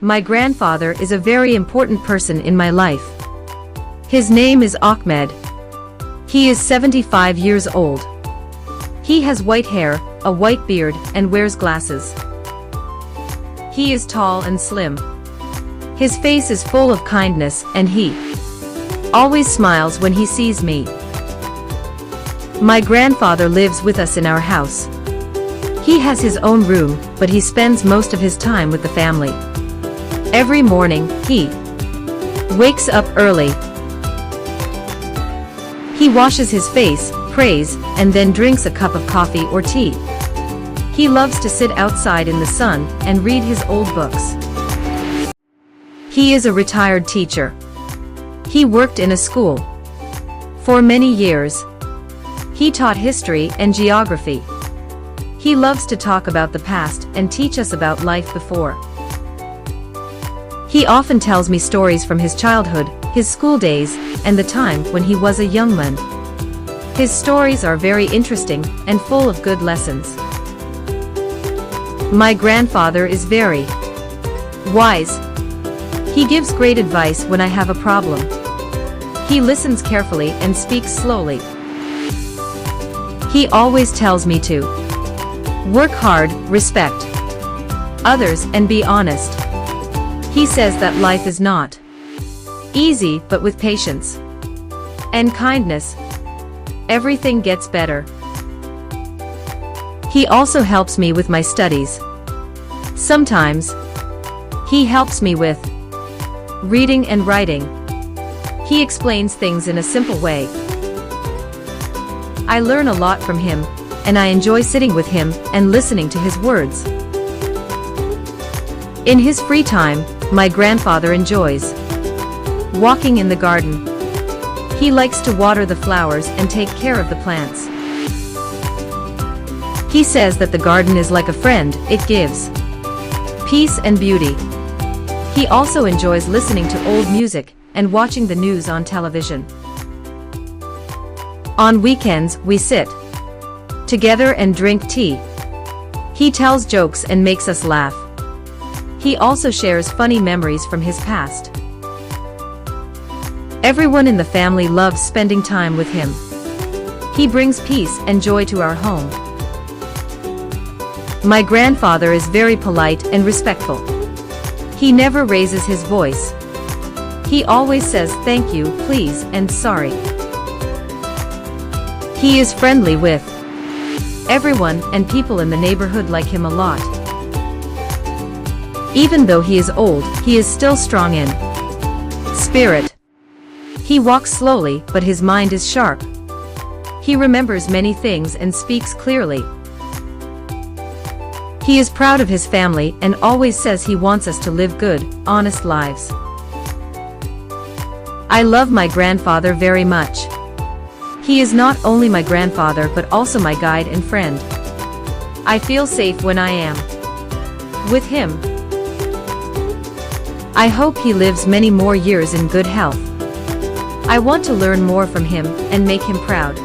My grandfather is a very important person in my life. His name is Ahmed. He is 75 years old. He has white hair, a white beard, and wears glasses. He is tall and slim. His face is full of kindness, and he always smiles when he sees me. My grandfather lives with us in our house. He has his own room, but he spends most of his time with the family. Every morning, he wakes up early. He washes his face, prays, and then drinks a cup of coffee or tea. He loves to sit outside in the sun and read his old books. He is a retired teacher. He worked in a school for many years. He taught history and geography. He loves to talk about the past and teach us about life before. He often tells me stories from his childhood, his school days, and the time when he was a young man. His stories are very interesting and full of good lessons. My grandfather is very wise. He gives great advice when I have a problem. He listens carefully and speaks slowly. He always tells me to work hard, respect others, and be honest. He says that life is not easy, but with patience and kindness, everything gets better. He also helps me with my studies. Sometimes, he helps me with reading and writing. He explains things in a simple way. I learn a lot from him, and I enjoy sitting with him and listening to his words. In his free time, my grandfather enjoys walking in the garden. He likes to water the flowers and take care of the plants. He says that the garden is like a friend, it gives peace and beauty. He also enjoys listening to old music and watching the news on television. On weekends, we sit together and drink tea. He tells jokes and makes us laugh. He also shares funny memories from his past. Everyone in the family loves spending time with him. He brings peace and joy to our home. My grandfather is very polite and respectful. He never raises his voice. He always says thank you, please, and sorry. He is friendly with everyone, and people in the neighborhood like him a lot. Even though he is old, he is still strong in spirit. He walks slowly, but his mind is sharp. He remembers many things and speaks clearly. He is proud of his family and always says he wants us to live good, honest lives. I love my grandfather very much. He is not only my grandfather but also my guide and friend. I feel safe when I am with him. I hope he lives many more years in good health. I want to learn more from him and make him proud.